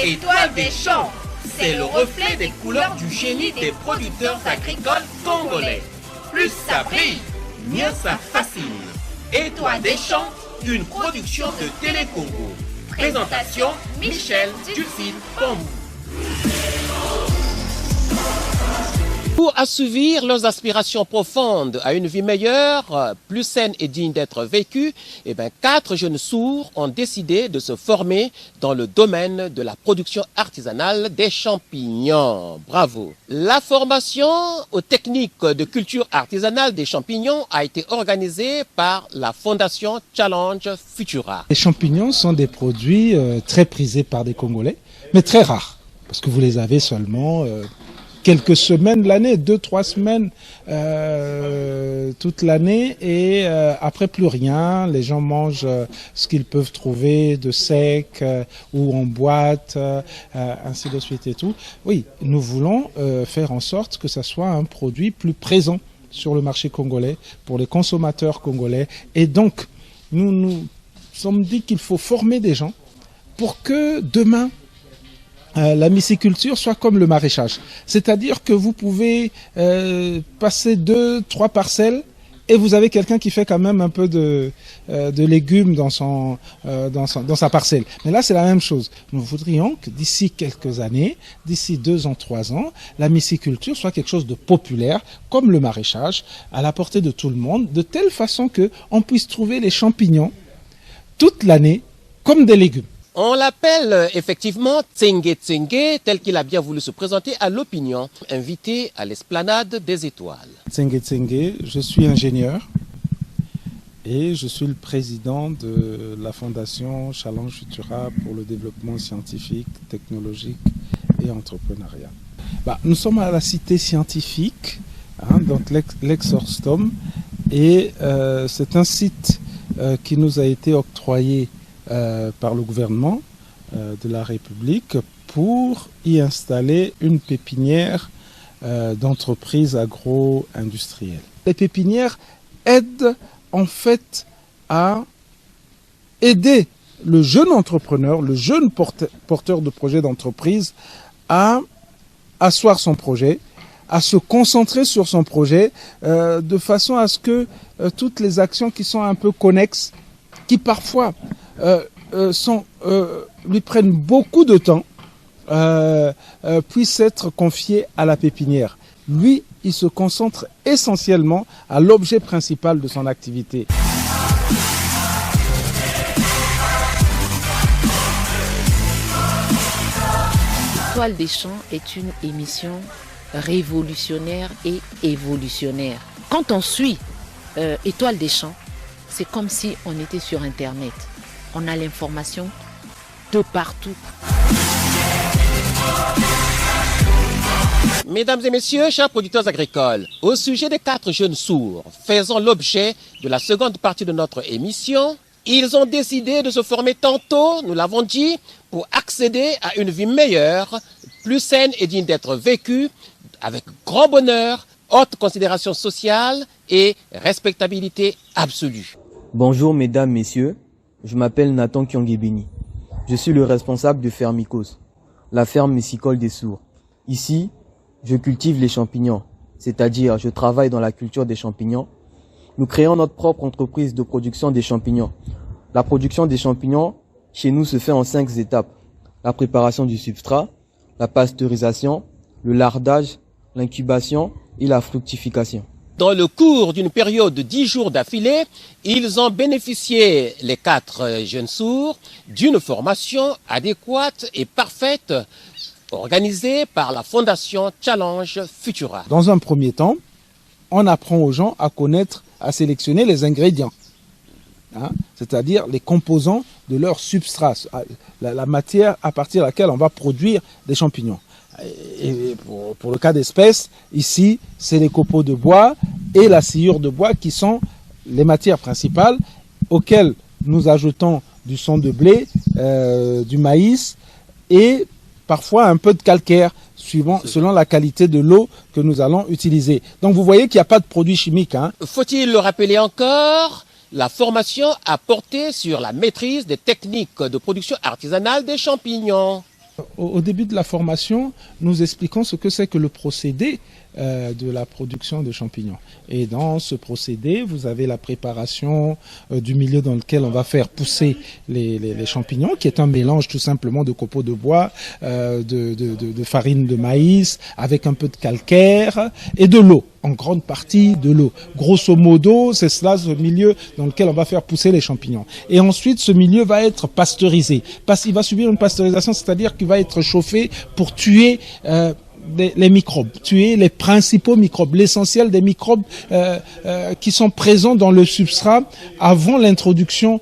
Étoile des champs, c'est le reflet des couleurs du génie des producteurs agricoles congolais. Plus ça brille, mieux ça fascine. Étoile des champs, une production de Télé Congo. Présentation Michel Dulcine Pambou. Pour assouvir leurs aspirations profondes à une vie meilleure, plus saine et digne d'être vécue, 4 jeunes sourds ont décidé de se former dans le domaine de la production artisanale des champignons. Bravo! La formation aux techniques de culture artisanale des champignons a été organisée par la Fondation Challenge Futura. Les champignons sont des produits très prisés par des Congolais, mais très rares, parce que vous les avez seulement quelques semaines l'année, 2-3 semaines toute l'année, et après plus rien. Les gens mangent ce qu'ils peuvent trouver de sec ou en boîte, ainsi de suite et tout. Oui, nous voulons faire en sorte que ça soit un produit plus présent sur le marché congolais pour les consommateurs congolais, et donc nous sommes dit qu'il faut former des gens pour que demain la myciculture soit comme le maraîchage. C'est-à-dire que vous pouvez passer 2-3 parcelles et vous avez quelqu'un qui fait quand même un peu de légumes dans sa parcelle. Mais là, c'est la même chose. Nous voudrions que d'ici quelques années, d'ici 2 ans, 3 ans, la myciculture soit quelque chose de populaire, comme le maraîchage, à la portée de tout le monde, de telle façon qu'on puisse trouver les champignons toute l'année comme des légumes. On l'appelle effectivement Tsenge Tsenge, tel qu'il a bien voulu se présenter à l'opinion, invité à l'esplanade des étoiles. Tsenge Tsenge, je suis ingénieur et je suis le président de la Fondation Challenge Futura pour le développement scientifique, technologique et entrepreneurial. Nous sommes à la cité scientifique, donc l'ex-Orstom, et c'est un site qui nous a été octroyé par le gouvernement de la République pour y installer une pépinière d'entreprises agro-industrielles. Les pépinières aident en fait à aider le jeune entrepreneur, le jeune porteur de projet d'entreprise à asseoir son projet, à se concentrer sur son projet de façon à ce que toutes les actions qui sont un peu connexes, qui parfois lui prennent beaucoup de temps, puissent être confiés à la pépinière. Lui, il se concentre essentiellement à l'objet principal de son activité. Étoile des champs est une émission révolutionnaire et évolutionnaire. Quand on suit Étoile des champs, c'est comme si on était sur Internet. On a l'information de partout. Mesdames et messieurs, chers producteurs agricoles, au sujet des 4 jeunes sourds faisant l'objet de la seconde partie de notre émission, ils ont décidé de se former tantôt, nous l'avons dit, pour accéder à une vie meilleure, plus saine et digne d'être vécue, avec grand bonheur, haute considération sociale et respectabilité absolue. Bonjour mesdames, messieurs, je m'appelle Nathan Kyongebini. Je suis le responsable de Fermicos, la ferme mycicole des sourds. Ici, je cultive les champignons, c'est-à-dire je travaille dans la culture des champignons. Nous créons notre propre entreprise de production des champignons. La production des champignons, chez nous, se fait en 5 étapes. La préparation du substrat, la pasteurisation, le lardage, l'incubation et la fructification. Dans le cours d'une période de 10 jours d'affilée, ils ont bénéficié, les 4 jeunes sourds, d'une formation adéquate et parfaite organisée par la Fondation Challenge Futura. Dans un premier temps, on apprend aux gens à connaître, à sélectionner les ingrédients, c'est-à-dire les composants de leur substrat, la matière à partir de laquelle on va produire des champignons. Et pour le cas d'espèce, ici, c'est les copeaux de bois et la sciure de bois qui sont les matières principales auxquelles nous ajoutons du son de blé, du maïs et parfois un peu de calcaire, selon la qualité de l'eau que nous allons utiliser. Donc vous voyez qu'il n'y a pas de produits chimiques. Faut-il le rappeler encore? La formation a porté sur la maîtrise des techniques de production artisanale des champignons. Au début de la formation, nous expliquons ce que c'est que le procédé de la production de champignons. Et dans ce procédé, vous avez la préparation du milieu dans lequel on va faire pousser les champignons, qui est un mélange tout simplement de copeaux de bois, de farine de maïs, avec un peu de calcaire et de l'eau, en grande partie de l'eau. Grosso modo, c'est cela, ce milieu dans lequel on va faire pousser les champignons. Et ensuite, ce milieu va être pasteurisé. Il va subir une pasteurisation, c'est-à-dire qu'il va être chauffé pour tuer les microbes, tuer les principaux microbes, l'essentiel des microbes qui sont présents dans le substrat avant l'introduction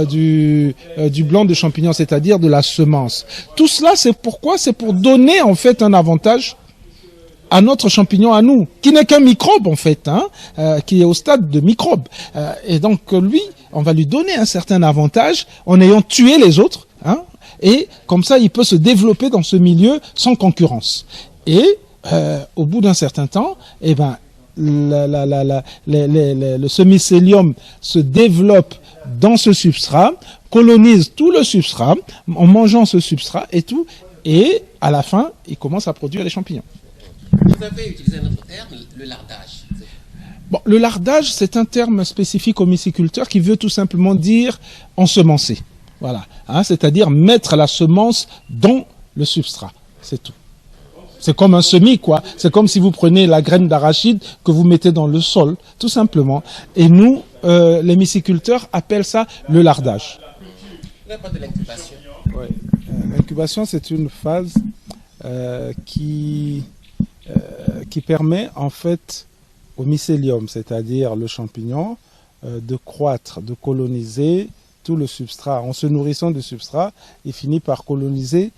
du blanc de champignon, c'est-à-dire de la semence. Tout cela, c'est pourquoi? C'est pour donner en fait un avantage à notre champignon à nous, qui n'est qu'un microbe en fait, qui est au stade de microbe. Et donc lui, on va lui donner un certain avantage en ayant tué les autres, et comme ça, il peut se développer dans ce milieu sans concurrence. Et au bout d'un certain temps, eh ben, ce mycélium se développe dans ce substrat, colonise tout le substrat en mangeant ce substrat et tout, et à la fin, il commence à produire les champignons. Vous avez utilisé un autre terme, le lardage. Bon, le lardage, c'est un terme spécifique aux myciculteurs qui veut tout simplement dire ensemencer. Voilà, c'est-à-dire mettre la semence dans le substrat, c'est tout. C'est comme un semis, quoi. C'est comme si vous prenez la graine d'arachide que vous mettez dans le sol, tout simplement. Et nous, les myciculteurs appellent ça le lardage. N'importe l'incubation. Ouais. L'incubation, c'est une phase qui permet en fait au mycélium, c'est-à-dire le champignon, de croître, de coloniser tout le substrat. En se nourrissant du substrat, il finit par coloniser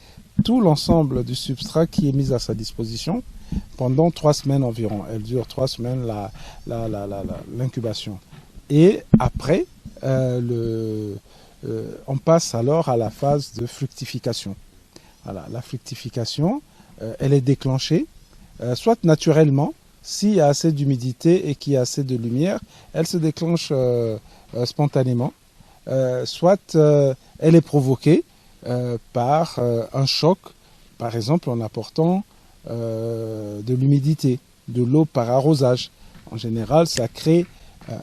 tout l'ensemble du substrat qui est mis à sa disposition pendant 3 semaines environ. Elle dure 3 semaines l'incubation. Et après, on passe alors à la phase de fructification. Voilà, la fructification, elle est déclenchée, soit naturellement, s'il y a assez d'humidité et qu'il y a assez de lumière, elle se déclenche spontanément. Soit elle est provoquée par un choc, par exemple en apportant de l'humidité, de l'eau par arrosage. En général, ça crée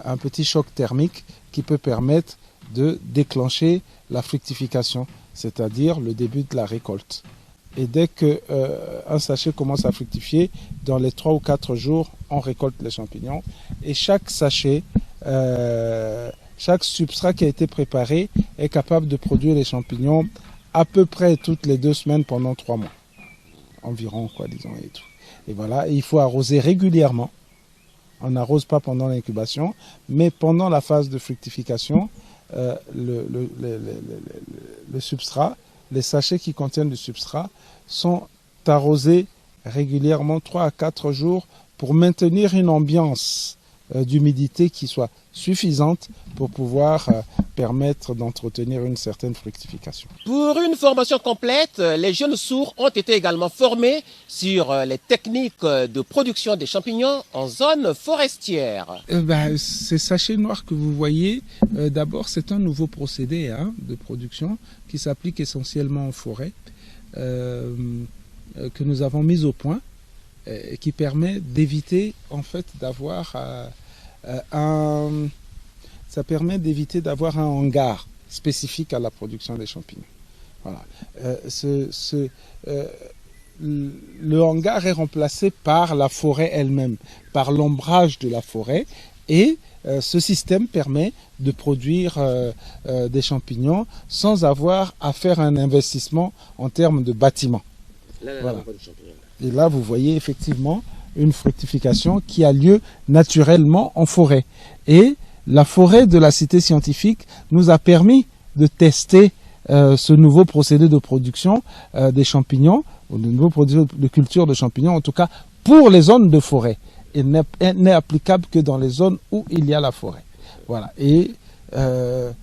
un petit choc thermique qui peut permettre de déclencher la fructification, c'est-à-dire le début de la récolte. Et dès qu'un sachet commence à fructifier, dans les 3 ou 4 jours, on récolte les champignons. Et chaque sachet, chaque substrat qui a été préparé est capable de produire les champignons à peu près toutes les 2 semaines pendant 3 mois. Environ, quoi, disons, et tout. Et voilà, et il faut arroser régulièrement. On n'arrose pas pendant l'incubation, mais pendant la phase de fructification, le substrat, les sachets qui contiennent du substrat sont arrosés régulièrement 3 à 4 jours pour maintenir une ambiance d'humidité qui soit suffisante pour pouvoir permettre d'entretenir une certaine fructification. Pour une formation complète, les jeunes sourds ont été également formés sur les techniques de production des champignons en zone forestière. Ces sachets noirs que vous voyez, d'abord c'est un nouveau procédé de production qui s'applique essentiellement en forêt, que nous avons mis au point, qui permet d'éviter en fait d'avoir ça permet d'éviter d'avoir un hangar spécifique à la production des champignons. Voilà. Le hangar est remplacé par la forêt elle-même, par l'ombrage de la forêt, et ce système permet de produire des champignons sans avoir à faire un investissement en termes de bâtiment. Voilà. Et là, vous voyez effectivement une fructification qui a lieu naturellement en forêt. Et la forêt de la Cité scientifique nous a permis de tester ce nouveau procédé de production des champignons, ou de nouveau procédé de culture de champignons, en tout cas pour les zones de forêt. Et n'est applicable que dans les zones où il y a la forêt. Voilà. Et le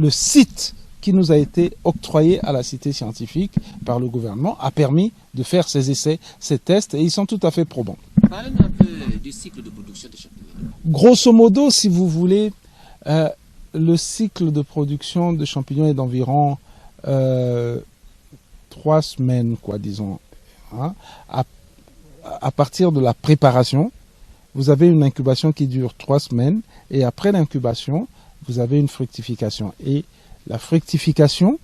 site qui nous a été octroyé à la Cité scientifique par le gouvernement a permis de faire ces essais, ces tests, et ils sont tout à fait probants. Parlez-nous un peu du cycle de production des champignons. Grosso modo, si vous voulez, le cycle de production de champignons est d'environ 3 semaines, quoi, disons. Hein. À partir de la préparation, vous avez une incubation qui dure 3 semaines et après l'incubation, vous avez une fructification. Et la fructification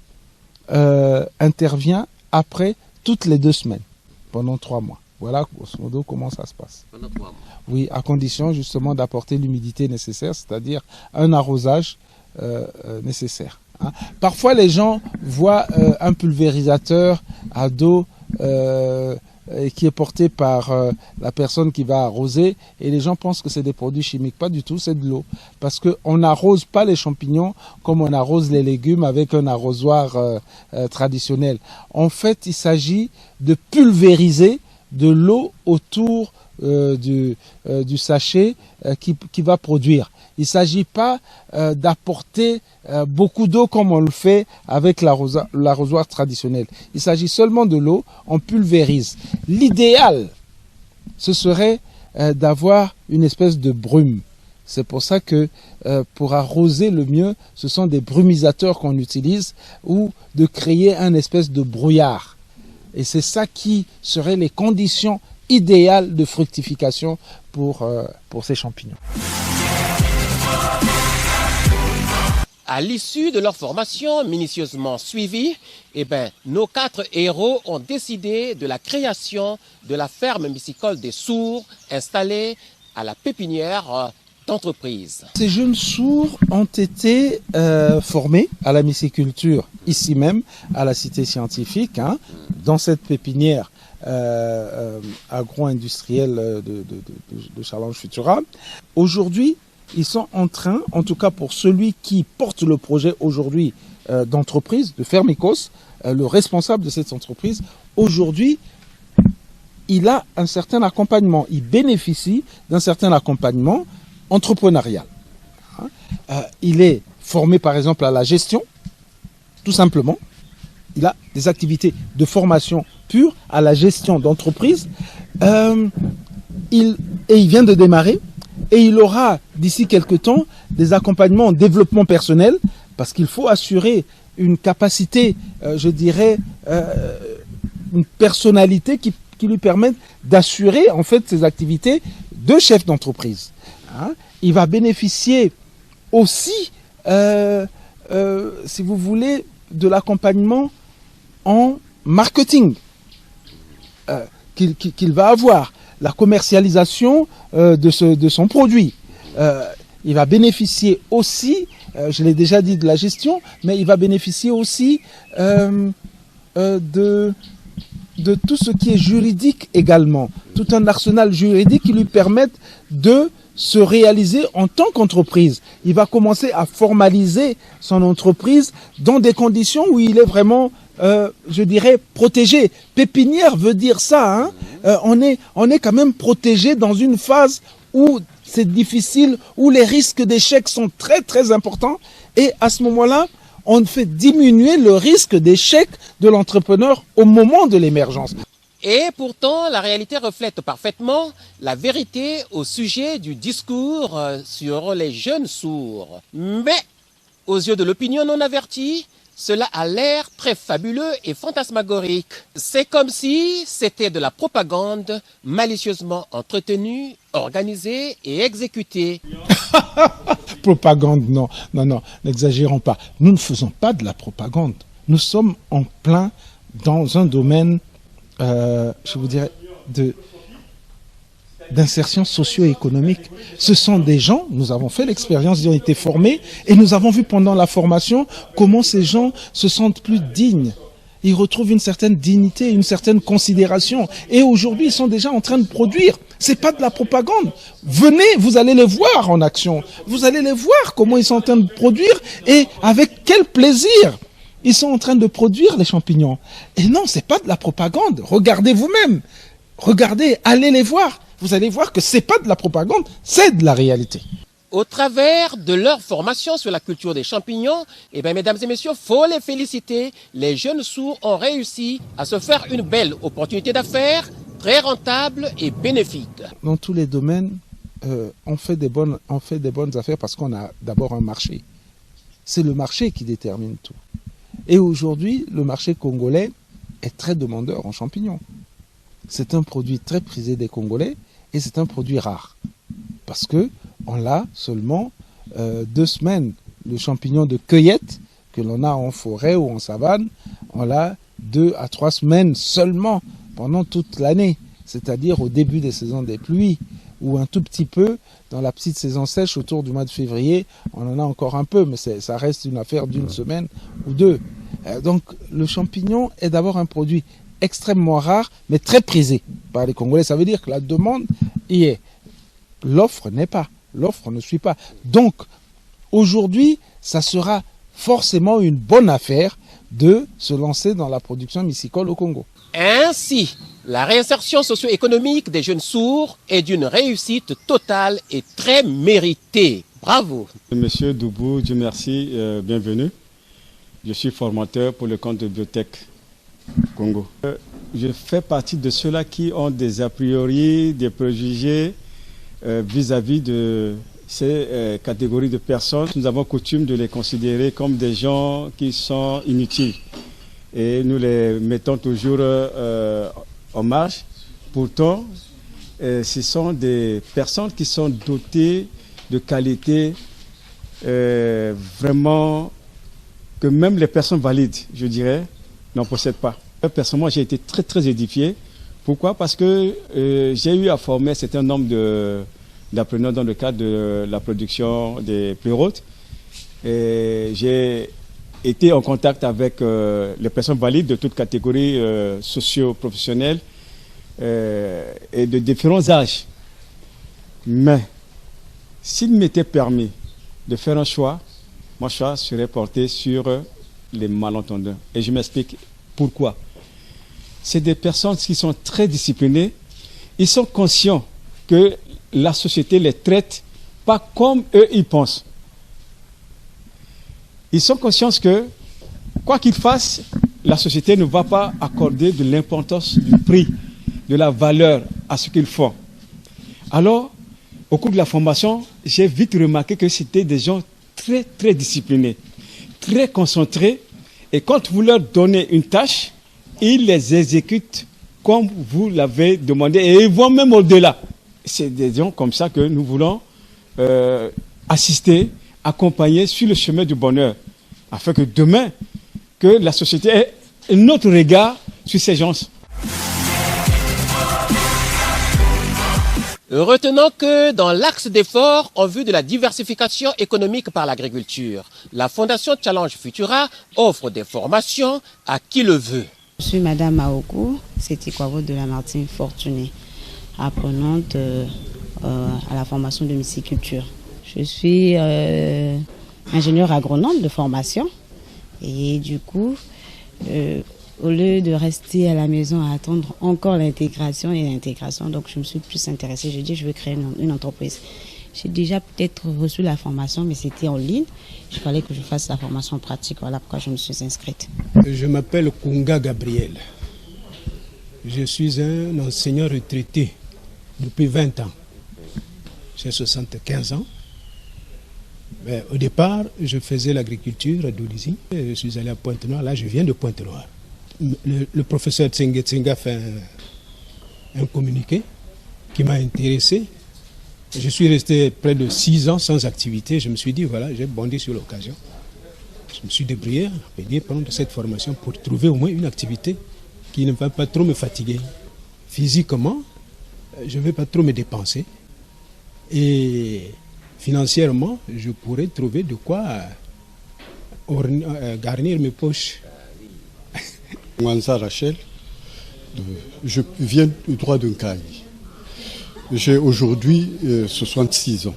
intervient après toutes les 2 semaines, pendant 3 mois. Voilà, grosso modo, comment ça se passe. Pendant 3 mois. Oui, à condition justement d'apporter l'humidité nécessaire, c'est-à-dire un arrosage nécessaire. Hein. Parfois, les gens voient un pulvérisateur à dos qui est porté par la personne qui va arroser et les gens pensent que c'est des produits chimiques. Pas du tout, c'est de l'eau. Parce qu'on n'arrose pas les champignons comme on arrose les légumes avec un arrosoir traditionnel. En fait, il s'agit de pulvériser de l'eau autour du sachet qui va produire. Il ne s'agit pas d'apporter beaucoup d'eau comme on le fait avec l'arrosoir traditionnel. Il s'agit seulement de l'eau, on pulvérise. L'idéal, ce serait d'avoir une espèce de brume. C'est pour ça que pour arroser le mieux, ce sont des brumisateurs qu'on utilise ou de créer un espèce de brouillard. Et c'est ça qui serait les conditions idéales de fructification pour ces champignons. À l'issue de leur formation minutieusement suivie, nos 4 héros ont décidé de la création de la ferme mycicole des sourds installée à la pépinière d'entreprise. Ces jeunes sourds ont été formés à la myciculture, ici même, à la cité scientifique, hein, dans cette pépinière agro-industrielle de Challenge Futura. Aujourd'hui, ils sont en train, en tout cas pour celui qui porte le projet aujourd'hui d'entreprise, de Fermicos, le responsable de cette entreprise, aujourd'hui, il a un certain accompagnement, il bénéficie d'un certain accompagnement entrepreneurial. Il est formé par exemple à la gestion, tout simplement. Il a des activités de formation pure à la gestion d'entreprise. Il vient de démarrer. Et il aura, d'ici quelques temps, des accompagnements en développement personnel, parce qu'il faut assurer une capacité, une personnalité qui lui permette d'assurer, en fait, ses activités de chef d'entreprise. Hein. Il va bénéficier aussi, si vous voulez, de l'accompagnement en marketing qu'il va avoir. La commercialisation de son produit. Il va bénéficier aussi, je l'ai déjà dit, de la gestion, mais il va bénéficier aussi de tout ce qui est juridique également. Tout un arsenal juridique qui lui permette de se réaliser en tant qu'entreprise. Il va commencer à formaliser son entreprise dans des conditions où il est vraiment protégé. Pépinière veut dire ça, hein. On est quand même protégé dans une phase où c'est difficile, où les risques d'échec sont très très importants. Et à ce moment-là, on fait diminuer le risque d'échec de l'entrepreneur au moment de l'émergence. Et pourtant, la réalité reflète parfaitement la vérité au sujet du discours sur les jeunes sourds. Mais, aux yeux de l'opinion non avertie, cela a l'air très fabuleux et fantasmagorique. C'est comme si c'était de la propagande malicieusement entretenue, organisée et exécutée. Propagande, non, n'exagérons pas. Nous ne faisons pas de la propagande. Nous sommes en plein dans un domaine, d'insertion socio-économique. Ce sont des gens, nous avons fait l'expérience, ils ont été formés et nous avons vu pendant la formation comment ces gens se sentent plus dignes. Ils retrouvent une certaine dignité, une certaine considération. Et aujourd'hui, ils sont déjà en train de produire. C'est pas de la propagande. Venez, vous allez les voir en action. Vous allez les voir comment ils sont en train de produire et avec quel plaisir ils sont en train de produire les champignons. Et non, c'est pas de la propagande. Regardez vous-même. Regardez, allez les voir. Vous allez voir que c'est pas de la propagande, c'est de la réalité. Au travers de leur formation sur la culture des champignons, mesdames et messieurs, faut les féliciter. Les jeunes sourds ont réussi à se faire une belle opportunité d'affaires, très rentable et bénéfique. Dans tous les domaines, on fait des bonnes affaires parce qu'on a d'abord un marché. C'est le marché qui détermine tout. Et aujourd'hui, le marché congolais est très demandeur en champignons. C'est un produit très prisé des Congolais et c'est un produit rare. Parce qu'on l'a seulement 2 semaines. Le champignon de cueillette que l'on a en forêt ou en savane, on l'a 2 à 3 semaines seulement pendant toute l'année. C'est-à-dire au début des saisons des pluies ou un tout petit peu dans la petite saison sèche autour du mois de février. On en a encore un peu, mais ça reste une affaire d'une semaine ou 2. Donc le champignon est d'abord un produit extrêmement rare, mais très prisé par les Congolais. Ça veut dire que la demande y est. L'offre n'est pas. L'offre ne suit pas. Donc, aujourd'hui, ça sera forcément une bonne affaire de se lancer dans la production mycicole au Congo. Ainsi, la réinsertion socio-économique des jeunes sourds est d'une réussite totale et très méritée. Bravo. Monsieur Doubou, Dieu merci, bienvenue. Je suis formateur pour le compte de Biotech Congo. Je fais partie de ceux-là qui ont des a priori, des préjugés vis-à-vis de ces catégories de personnes. Nous avons coutume de les considérer comme des gens qui sont inutiles. Et nous les mettons toujours en marge. Pourtant, ce sont des personnes qui sont dotées de qualités vraiment que même les personnes valides, je dirais, n'en possèdent pas. Personnellement, j'ai été très très édifié. Pourquoi? Parce que j'ai eu à former un certain nombre d'apprenants dans le cadre de la production des pleurotes. J'ai été en contact avec les personnes valides de toutes catégories socio-professionnelles et de différents âges. Mais s'il m'était permis de faire un choix, mon choix serait porté sur les malentendants. Et je m'explique pourquoi. C'est des personnes qui sont très disciplinées. Ils sont conscients que la société les traite pas comme eux ils pensent. Ils sont conscients que, quoi qu'ils fassent, la société ne va pas accorder de l'importance du prix, de la valeur à ce qu'ils font. Alors, au cours de la formation, j'ai vite remarqué que c'était des gens très, très disciplinés, très concentrés. Et quand vous leur donnez une tâche, ils les exécutent comme vous l'avez demandé. Et ils vont même au-delà. C'est des gens comme ça que nous voulons assister, accompagner sur le chemin du bonheur, afin que demain, que la société ait un autre regard sur ces gens. Retenons que dans l'axe d'effort en vue de la diversification économique par l'agriculture, la Fondation Challenge Futura offre des formations à qui le veut. Je suis Madame Maoku, Sétikwavo de la Martine Fortuné, apprenante à la formation de myciculture. Je suis ingénieure agronome de formation et du coup, au lieu de rester à la maison à attendre encore l'intégration, donc je me suis plus intéressée. Je dis je veux créer une entreprise. J'ai déjà peut-être reçu la formation, mais c'était en ligne. Il fallait que je fasse la formation pratique. Voilà pourquoi je me suis inscrite. Je m'appelle Kunga Gabriel. Je suis un enseignant retraité depuis 20 ans. J'ai 75 ans. Mais au départ, je faisais l'agriculture à Doulizy. Je suis allé à Pointe-Noire. Là, je viens de Pointe-Noire. Le professeur Tsengue Tsenga fait un communiqué qui m'a intéressé. Je suis resté près de 6 ans sans activité. Je me suis dit, voilà, j'ai bondi sur l'occasion. Je me suis débrouillé pendant cette formation pour trouver au moins une activité qui ne va pas trop me fatiguer. Physiquement, je ne vais pas trop me dépenser. Et financièrement, je pourrais trouver de quoi garnir mes poches. Mwanza Rachel, je viens du droit d'un Caille. J'ai aujourd'hui 66 ans.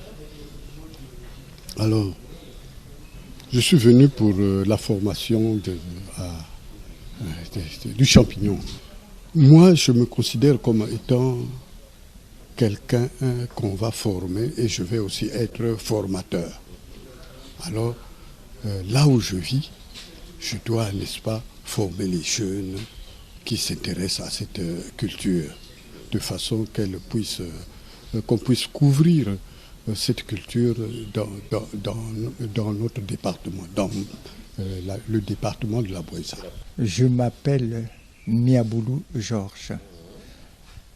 Alors, je suis venu pour la formation du champignon. Moi, je me considère comme étant quelqu'un qu'on va former et je vais aussi être formateur. Alors, là où je vis, je dois, n'est-ce pas, former les jeunes qui s'intéressent à cette culture, de façon qu'on puisse couvrir cette culture dans notre département, dans le département de la Bouéza. Je m'appelle Miaboulou Georges.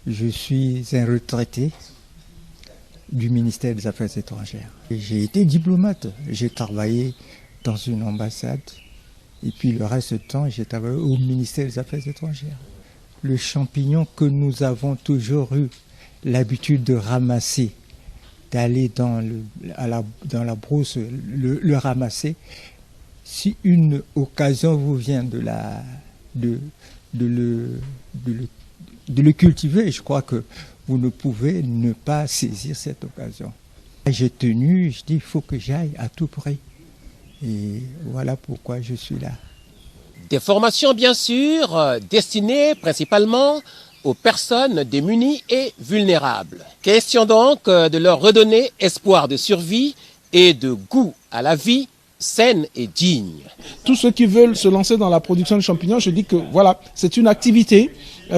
Je suis un retraité du ministère des Affaires étrangères. J'ai été diplomate, j'ai travaillé dans une ambassade et puis le reste du temps j'ai travaillé au ministère des Affaires étrangères. Le champignon que nous avons toujours eu l'habitude de ramasser, d'aller dans la brousse le ramasser, si une occasion vous vient de le cultiver, je crois que vous ne pouvez ne pas saisir cette occasion. J'ai tenu, je dis, il faut que j'aille à tout prix. Et voilà pourquoi je suis là. Des formations, bien sûr, destinées principalement aux personnes démunies et vulnérables. Question donc de leur redonner espoir de survie et de goût à la vie saine et digne. Tous ceux qui veulent se lancer dans la production de champignons, je dis que voilà, c'est une activité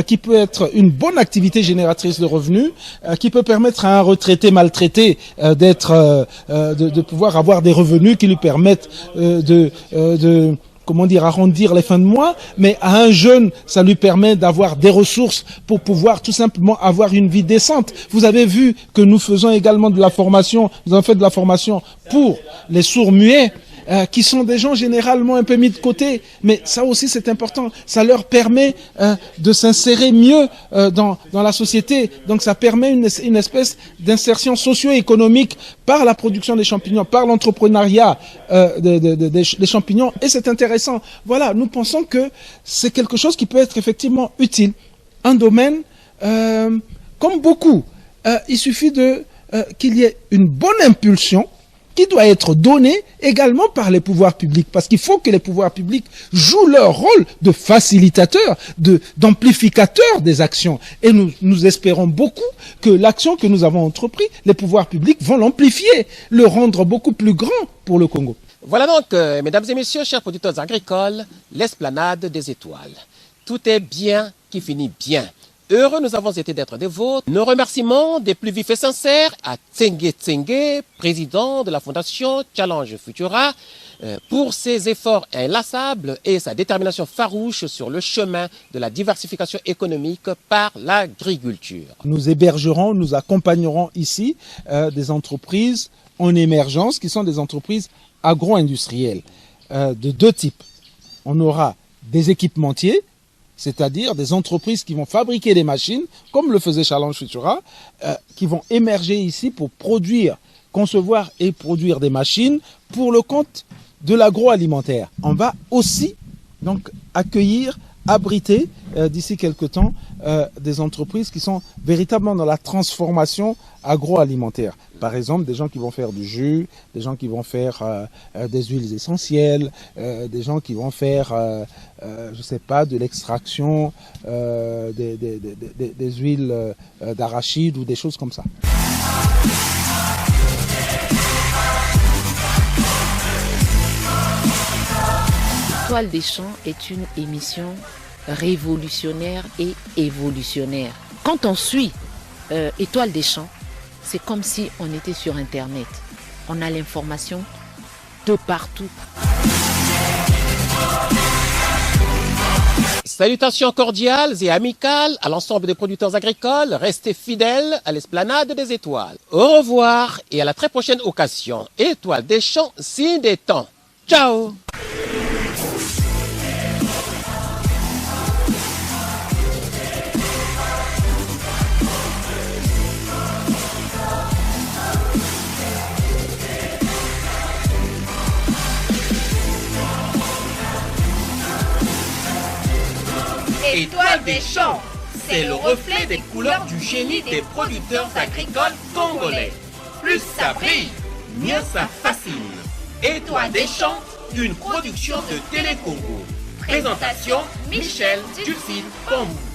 qui peut être une bonne activité génératrice de revenus, qui peut permettre à un retraité maltraité de pouvoir avoir des revenus qui lui permettent arrondir les fins de mois, mais à un jeune, ça lui permet d'avoir des ressources pour pouvoir tout simplement avoir une vie décente. Vous avez vu que nous faisons également de la formation, nous avons fait de la formation pour les sourds-muets, qui sont des gens généralement un peu mis de côté, mais ça aussi c'est important, ça leur permet de s'insérer mieux dans la société, donc ça permet une espèce d'insertion socio-économique par la production des champignons, par l'entrepreneuriat des champignons, et c'est intéressant. Voilà, nous pensons que c'est quelque chose qui peut être effectivement utile, un domaine comme beaucoup, il suffit qu'il y ait une bonne impulsion qui doit être donnée également par les pouvoirs publics, parce qu'il faut que les pouvoirs publics jouent leur rôle de facilitateurs, d'amplificateurs des actions. Et nous espérons beaucoup que l'action que nous avons entreprise, les pouvoirs publics vont l'amplifier, le rendre beaucoup plus grand pour le Congo. Voilà donc, mesdames et messieurs, chers producteurs agricoles, l'esplanade des étoiles. Tout est bien qui finit bien. Heureux nous avons été d'être des vôtres. Nos remerciements des plus vifs et sincères à Tsenge Tsenge, président de la Fondation Challenge Futura, pour ses efforts inlassables et sa détermination farouche sur le chemin de la diversification économique par l'agriculture. Nous hébergerons, nous accompagnerons ici des entreprises en émergence qui sont des entreprises agro-industrielles de deux types. On aura des équipementiers, c'est-à-dire des entreprises qui vont fabriquer des machines, comme le faisait Challenge Futura, qui vont émerger ici pour produire, concevoir et produire des machines pour le compte de l'agroalimentaire. On va aussi donc accueillir, abriter d'ici quelque temps des entreprises qui sont véritablement dans la transformation agroalimentaire. Par exemple, des gens qui vont faire du jus, des gens qui vont faire des huiles essentielles, des gens qui vont faire, je sais pas, de l'extraction des huiles d'arachide ou des choses comme ça. Étoile des champs est une émission révolutionnaire et évolutionnaire. Quand on suit Étoile des champs, c'est comme si on était sur Internet. On a l'information de partout. Salutations cordiales et amicales à l'ensemble des producteurs agricoles. Restez fidèles à l'esplanade des étoiles. Au revoir et à la très prochaine occasion. Étoile des champs, signe des temps. Ciao! Étoile des champs, c'est le reflet des couleurs du génie des producteurs agricoles congolais. Plus ça brille, mieux ça fascine. Étoile des champs, une production de Télé Congo. Présentation Michel Dulcine Pombo.